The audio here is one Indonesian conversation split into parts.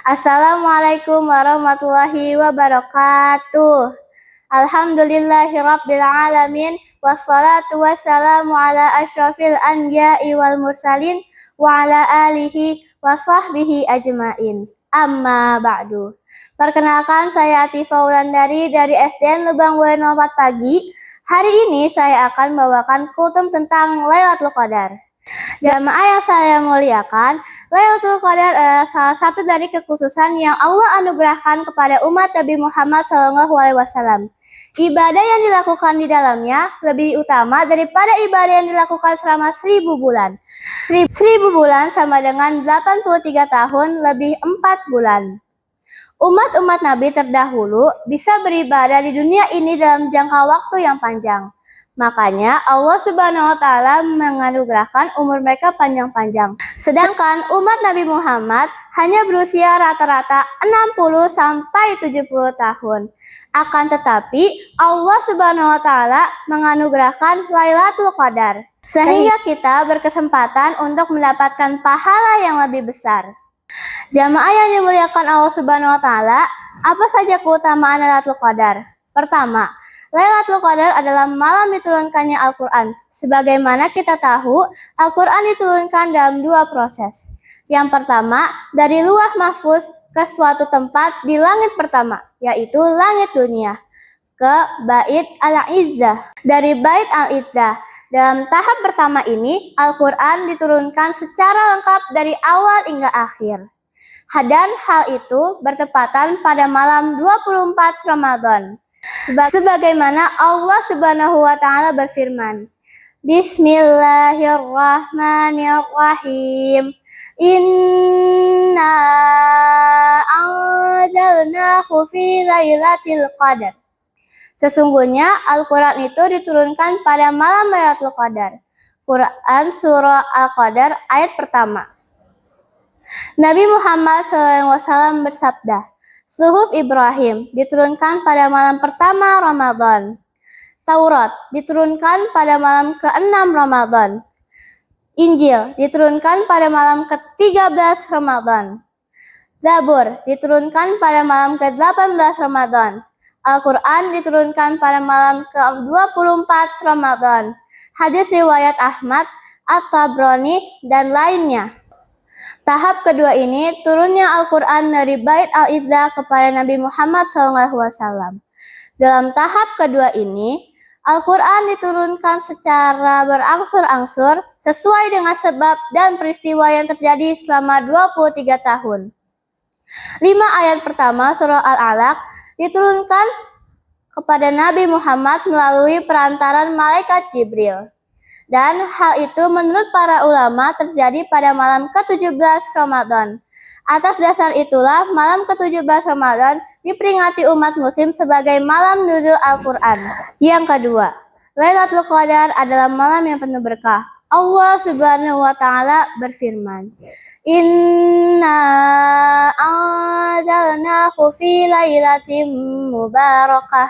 Assalamualaikum warahmatullahi wabarakatuh. Alhamdulillahirabbil alamin wassalatu wassalamu ala asyrafil anbiya'i wal mursalin wa ala alihi wa sahbihi ajmain. Amma ba'du. Perkenalkan, saya Atifa Wulandari dari SDN Lubang Bueno 4 Pagi. Hari ini saya akan membawakan kultum tentang Lailatul Qadar. Jamaah yang saya muliakan, Lailatul Qadar adalah salah satu dari kekhususan yang Allah anugerahkan kepada umat Nabi Muhammad SAW. Ibadah yang dilakukan di dalamnya lebih utama daripada ibadah yang dilakukan selama 1000 bulan. 1000 bulan sama dengan 83 tahun lebih 4 bulan. Umat-umat Nabi terdahulu bisa beribadah di dunia ini dalam jangka waktu yang panjang. Makanya Allah Subhanahu wa Ta'ala menganugerahkan umur mereka panjang-panjang. Sedangkan umat Nabi Muhammad hanya berusia rata-rata 60 sampai 70 tahun. Akan tetapi Allah Subhanahu wa Ta'ala menganugerahkan Lailatul Qadar, sehingga kita berkesempatan untuk mendapatkan pahala yang lebih besar. Jamaah yang dimuliakan Allah Subhanahu wa Ta'ala, apa saja keutamaan Lailatul Qadar? Pertama, Lailatul Qadar adalah malam diturunkannya Al-Quran. Sebagaimana kita tahu, Al-Quran diturunkan dalam 2 proses. Yang pertama, dari Lauh Mahfuz ke suatu tempat di langit pertama, yaitu langit dunia, ke Bait Al-Izzah. Dari Bait Al-Izzah, dalam tahap pertama ini, Al-Quran diturunkan secara lengkap dari awal hingga akhir. Dan hal itu bertepatan pada malam 24 Ramadan. Sebagaimana Allah Subhanahu wa Ta'ala berfirman, Bismillahirrahmanirrahim. Inna anzalnahu fi lailatul qadar. Sesungguhnya Al-Quran itu diturunkan pada malam Lailatul Qadar. Quran Surah Al-Qadar ayat pertama. Nabi Muhammad SAW bersabda, Suhuf Ibrahim diturunkan pada malam pertama Ramadan. Taurat diturunkan pada malam ke-6 Ramadan. Injil diturunkan pada malam ke-13 Ramadan. Zabur diturunkan pada malam ke-18 Ramadan. Al-Quran diturunkan pada malam ke-24 Ramadan. Hadis riwayat Ahmad, At-Tabrani, dan lainnya. Tahap kedua ini turunnya Al-Quran dari Bait Al-Izzah kepada Nabi Muhammad SAW. Dalam tahap kedua ini, Al-Quran diturunkan secara berangsur-angsur sesuai dengan sebab dan peristiwa yang terjadi selama 23 tahun. 5 ayat pertama surah Al-Alaq diturunkan kepada Nabi Muhammad melalui perantaran malaikat Jibril. Dan hal itu menurut para ulama terjadi pada malam ke-17 Ramadan. Atas dasar itulah malam ke-17 Ramadan diperingati umat muslim sebagai malam nuzul Al-Quran. Yang kedua, Lailatul Qadar adalah malam yang penuh berkah. Allah Subhanahu wa Ta'ala berfirman, Inna anzalnahu fi lailatin mubarakah.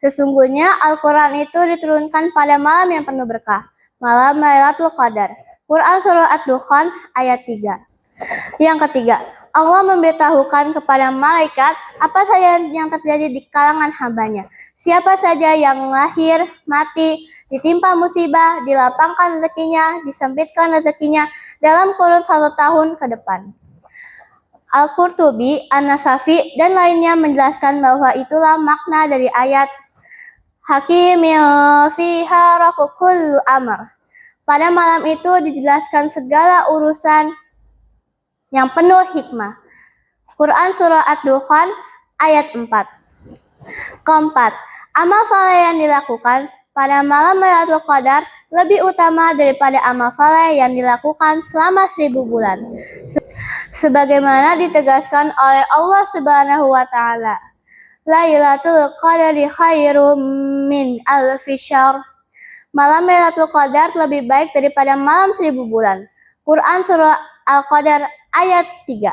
Sesungguhnya Al-Quran itu diturunkan pada malam yang penuh berkah, malam Lailatul Qadar. Quran Surah Ad-Dukhan ayat 3. Yang ketiga, Allah memberitahukan kepada malaikat apa saja yang terjadi di kalangan hambanya. Siapa saja yang lahir, mati, ditimpa musibah, dilapangkan rezekinya, disempitkan rezekinya dalam kurun 1 tahun ke depan. Al-Qurtubi, An-Nasafi, dan lainnya menjelaskan bahwa itulah makna dari ayat Hakimil fiha kullu amr. Pada malam itu dijelaskan segala urusan yang penuh hikmah. Quran Surah Ad-Dukhan ayat 4. Keempat, amal saleh yang dilakukan pada malam Lailatul Qadar lebih utama daripada amal saleh yang dilakukan selama 1000 bulan. Sebagaimana ditegaskan oleh Allah Subhanahu wa Ta'ala, Lailatul Qadari khairum min alfi syahr. Malam Lailatul Qadar lebih baik daripada malam 1000 bulan. Quran Surah Al-Qadar ayat 3.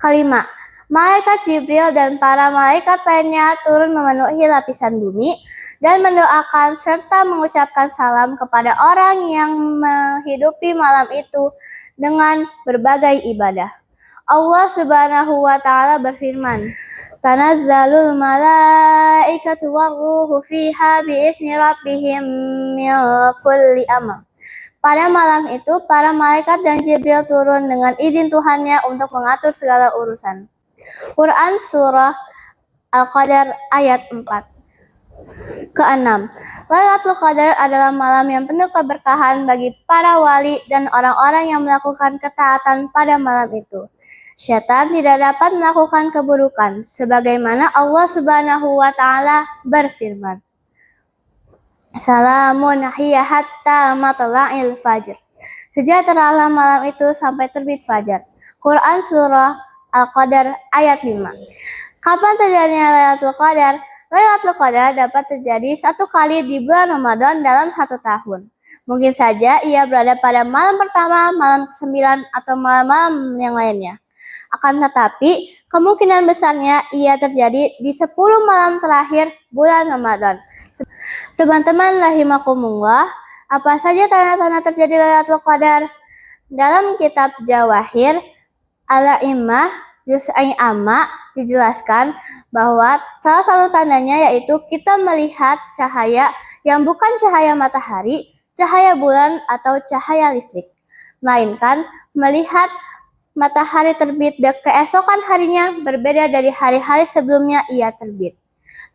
Kelima, malaikat Jibril dan para malaikat lainnya turun memenuhi lapisan bumi dan mendoakan serta mengucapkan salam kepada orang yang menghidupi malam itu dengan berbagai ibadah. Allah Subhanahu wa taala berfirman, "Tanazzalul malaikatu warruhu fiha biizni rabbihim min kulli amr." Pada malam itu, para malaikat dan Jibril turun dengan izin Tuhannya untuk mengatur segala urusan. Quran Surah Al-Qadar ayat 4. Keenam, Lailatul Qadar adalah malam yang penuh keberkahan bagi para wali dan orang-orang yang melakukan ketaatan pada malam itu. Syaitan tidak dapat melakukan keburukan, sebagaimana Allah Subhanahu wa taala berfirman, "Salamun hiya hatta matla'il fajr." Sejahteralah malam itu sampai terbit fajar. Quran Surah Al-Qadar ayat 5. Kapan terjadinya Lailatul Qadar? Lailatul Qadar dapat terjadi satu kali di bulan Ramadan dalam satu tahun. Mungkin saja ia berada pada malam pertama, malam ke-9, atau malam-malam yang lainnya. Akan tetapi, kemungkinan besarnya ia terjadi di 10 malam terakhir bulan Ramadan. Teman-teman rahimakumullah, apa saja tanda-tanda terjadi Lailatul Qadar? Dalam kitab Jawahir Al-Immah Juz'i Amma dijelaskan bahwa salah satu tandanya yaitu kita melihat cahaya yang bukan cahaya matahari, cahaya bulan, atau cahaya listrik, melainkan melihat matahari terbit dan keesokan harinya berbeda dari hari-hari sebelumnya ia terbit,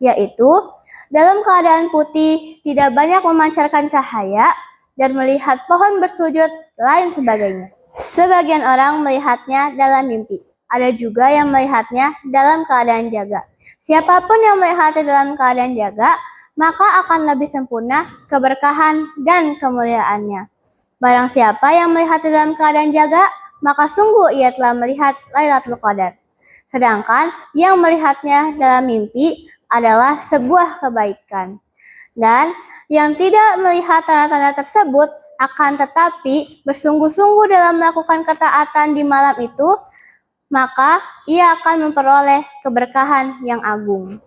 yaitu dalam keadaan putih, tidak banyak memancarkan cahaya, dan melihat pohon bersujud, lain sebagainya. Sebagian orang melihatnya dalam mimpi. Ada juga yang melihatnya dalam keadaan jaga. Siapapun yang melihatnya dalam keadaan jaga, maka akan lebih sempurna keberkahan dan kemuliaannya. Barang siapa yang melihatnya dalam keadaan jaga, maka sungguh ia telah melihat Lailatul Qadar. Sedangkan yang melihatnya dalam mimpi adalah sebuah kebaikan. Dan yang tidak melihat tanda-tanda tersebut akan tetapi bersungguh-sungguh dalam melakukan ketaatan di malam itu, maka ia akan memperoleh keberkahan yang agung.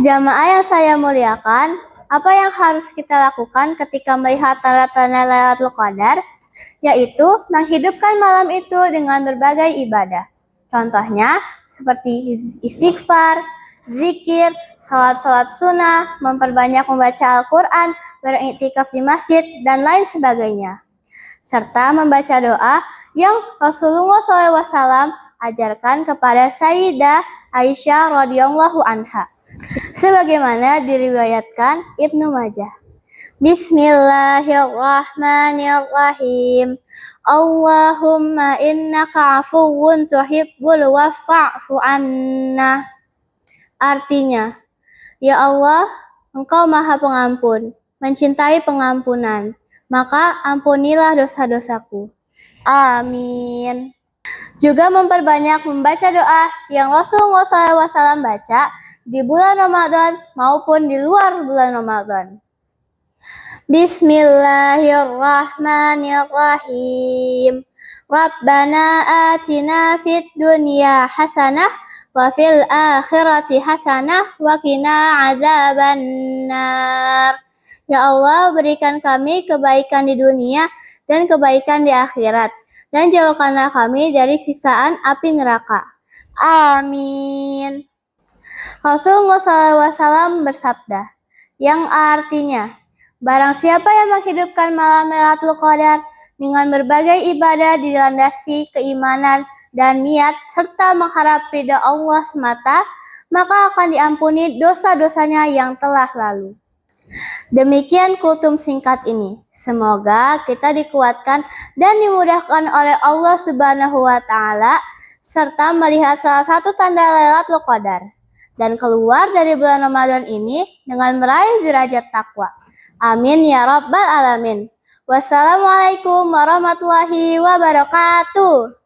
Jamaah yang saya muliakan, apa yang harus kita lakukan ketika melihat tanda-tanda Lailatul Qadar? Yaitu menghidupkan malam itu dengan berbagai ibadah. Contohnya seperti istighfar, zikir, salat-salat sunnah, memperbanyak membaca Al-Quran, beriktikaf di masjid, dan lain sebagainya. Serta membaca doa yang Rasulullah SAW ajarkan kepada Sayyidah Aisyah radhiyallahu anha, sebagaimana diriwayatkan Ibnu Majah. Bismillahirrahmanirrahim. Allahumma innaka afuwun tuhibbul wa'fu anna. Artinya, ya Allah, Engkau Maha Pengampun, mencintai pengampunan, maka ampunilah dosa-dosaku. Amin. Juga memperbanyak membaca doa yang Rasulullah SAW baca di bulan Ramadan maupun di luar bulan Ramadan. Bismillahirrahmanirrahim. Rabbana atina fid dunya hasanah wa fil akhirati hasanah wa qina adzabannar. Ya Allah, berikan kami kebaikan di dunia dan kebaikan di akhirat, dan jauhkanlah kami dari siksaan api neraka. Amin. Rasulullah SAW bersabda, yang artinya, barang siapa yang menghidupkan malam Lailatul Qadar dengan berbagai ibadah dilandasi keimanan dan niat serta mengharap ridha Allah semata, maka akan diampuni dosa-dosanya yang telah lalu. Demikian kultum singkat ini. Semoga kita dikuatkan dan dimudahkan oleh Allah Subhanahu wa taala serta melihat salah satu tanda Lailatul Qadar dan keluar dari bulan Ramadan ini dengan meraih derajat takwa. Amin ya rabbal alamin. Wassalamualaikum warahmatullahi wabarakatuh.